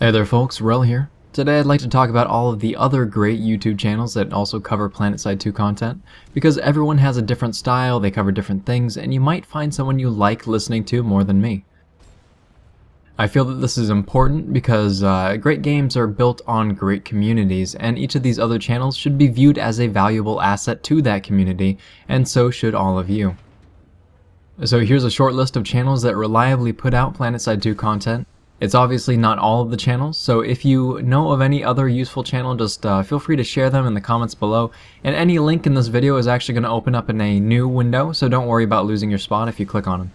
Hey there folks, Rel here. Today I'd like to talk about all of the other great YouTube channels that also cover PlanetSide 2 content, because everyone has a different style, they cover different things, and you might find someone you like listening to more than me. I feel that this is important because great games are built on great communities, and each of these other channels should be viewed as a valuable asset to that community, and so should all of you. So here's a short list of channels that reliably put out PlanetSide 2 content. It's obviously not all of the channels, so if you know of any other useful channel, just feel free to share them in the comments below. And any link in this video is actually going to open up in a new window, so don't worry about losing your spot if you click on them.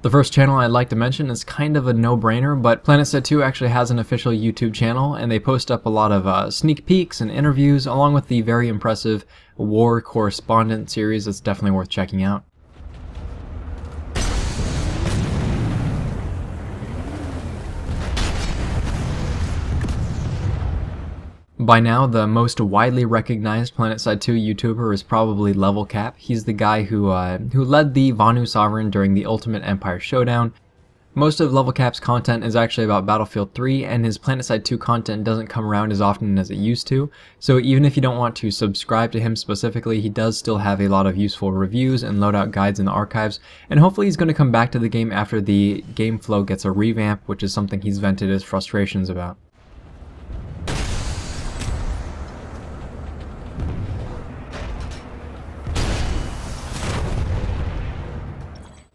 The first channel I'd like to mention is kind of a no-brainer, but PlanetSide 2 actually has an official YouTube channel, and they post up a lot of sneak peeks and interviews, along with the very impressive War Correspondent series that's definitely worth checking out. By now, the most widely recognized PlanetSide 2 YouTuber is probably LevelCap. He's the guy who led the Vanu Sovereign during the Ultimate Empire Showdown. Most of LevelCap's content is actually about Battlefield 3, and his PlanetSide 2 content doesn't come around as often as it used to, so even if you don't want to subscribe to him specifically, he does still have a lot of useful reviews and loadout guides in the archives, and hopefully he's going to come back to the game after the game flow gets a revamp, which is something he's vented his frustrations about.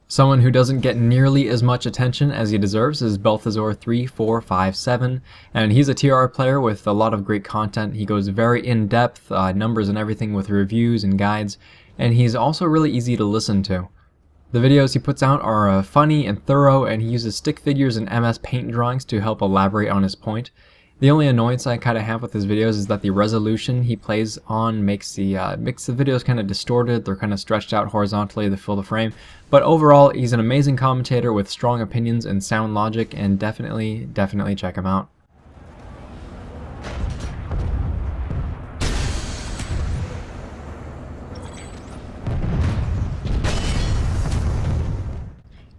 Someone who doesn't get nearly as much attention as he deserves is Balthazar3457, and he's a TR player with a lot of great content. He goes very in-depth, numbers and everything with reviews and guides, and he's also really easy to listen to. The videos he puts out are funny and thorough, and he uses stick figures and MS Paint drawings to help elaborate on his point. The only annoyance I kind of have with his videos is that the resolution he plays on makes the videos kind of distorted. They're kind of stretched out horizontally to fill the frame. But overall, he's an amazing commentator with strong opinions and sound logic, and definitely check him out.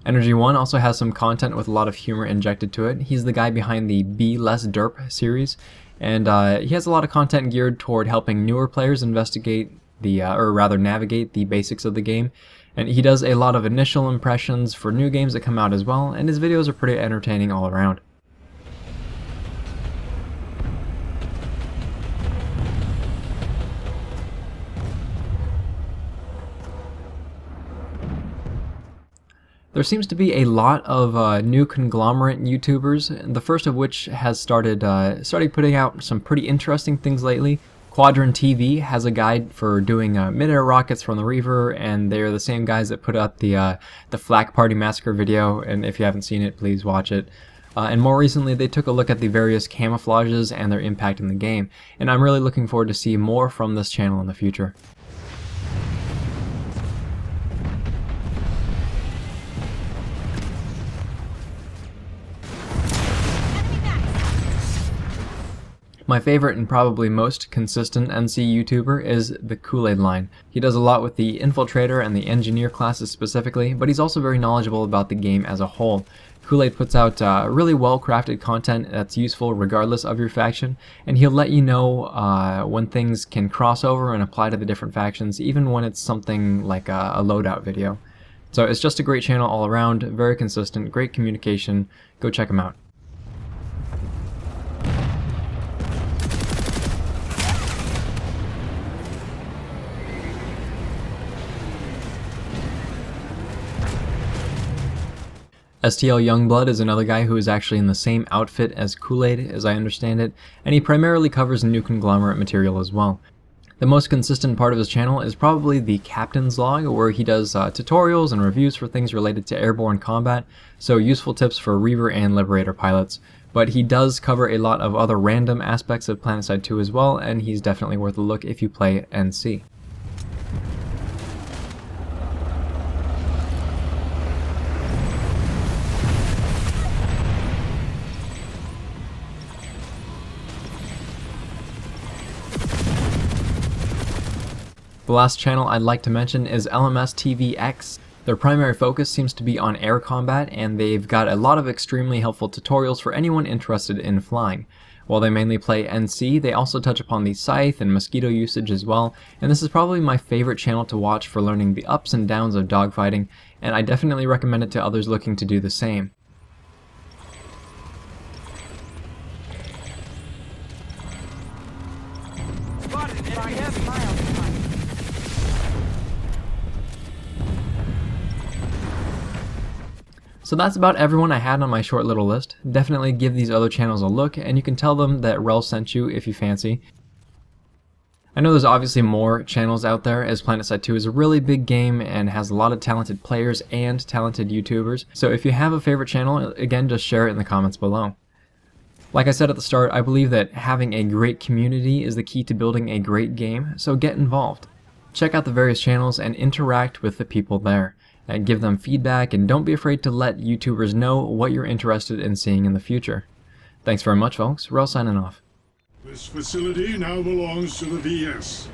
EnergyOne also has some content with a lot of humor injected to it. He's the guy behind the Be Less Derp series, and he has a lot of content geared toward helping newer players navigate the basics of the game. And he does a lot of initial impressions for new games that come out as well, and his videos are pretty entertaining all around. There seems to be a lot of new conglomerate YouTubers, the first of which has started putting out some pretty interesting things lately. QuadronTV has a guide for doing mid-air rockets from the Reaver, and they're the same guys that put out the Flak Party Massacre video, and if you haven't seen it, please watch it. And more recently, they took a look at the various camouflages and their impact in the game, and I'm really looking forward to see more from this channel in the future. My favorite and probably most consistent NC YouTuber is the KoolAid line. He does a lot with the Infiltrator and the Engineer classes specifically, but he's also very knowledgeable about the game as a whole. KoolAid puts out really well-crafted content that's useful regardless of your faction, and he'll let you know when things can cross over and apply to the different factions, even when it's something like a loadout video. So it's just a great channel all around, very consistent, great communication. Go check him out. STL Youngblood is another guy who is actually in the same outfit as KoolAid, as I understand it, and he primarily covers new conglomerate material as well. The most consistent part of his channel is probably the Captain's Log, where he does tutorials and reviews for things related to airborne combat, so useful tips for Reaver and Liberator pilots. But he does cover a lot of other random aspects of PlanetSide 2 as well, and he's definitely worth a look if you play NC. The last channel I'd like to mention is LMSTVX. Their primary focus seems to be on air combat, and they've got a lot of extremely helpful tutorials for anyone interested in flying. While they mainly play NC, they also touch upon the scythe and mosquito usage as well, and this is probably my favorite channel to watch for learning the ups and downs of dogfighting, and I definitely recommend it to others looking to do the same. So that's about everyone I had on my short little list. Definitely give these other channels a look, and you can tell them that Rel sent you if you fancy. I know there's obviously more channels out there, as PlanetSide 2 is a really big game and has a lot of talented players and talented YouTubers. So if you have a favorite channel, again, just share it in the comments below. Like I said at the start, I believe that having a great community is the key to building a great game, so get involved. Check out the various channels and interact with the people there. And give them feedback, and don't be afraid to let YouTubers know what you're interested in seeing in the future. Thanks very much, folks. Rel signing off. This facility now belongs to the VS.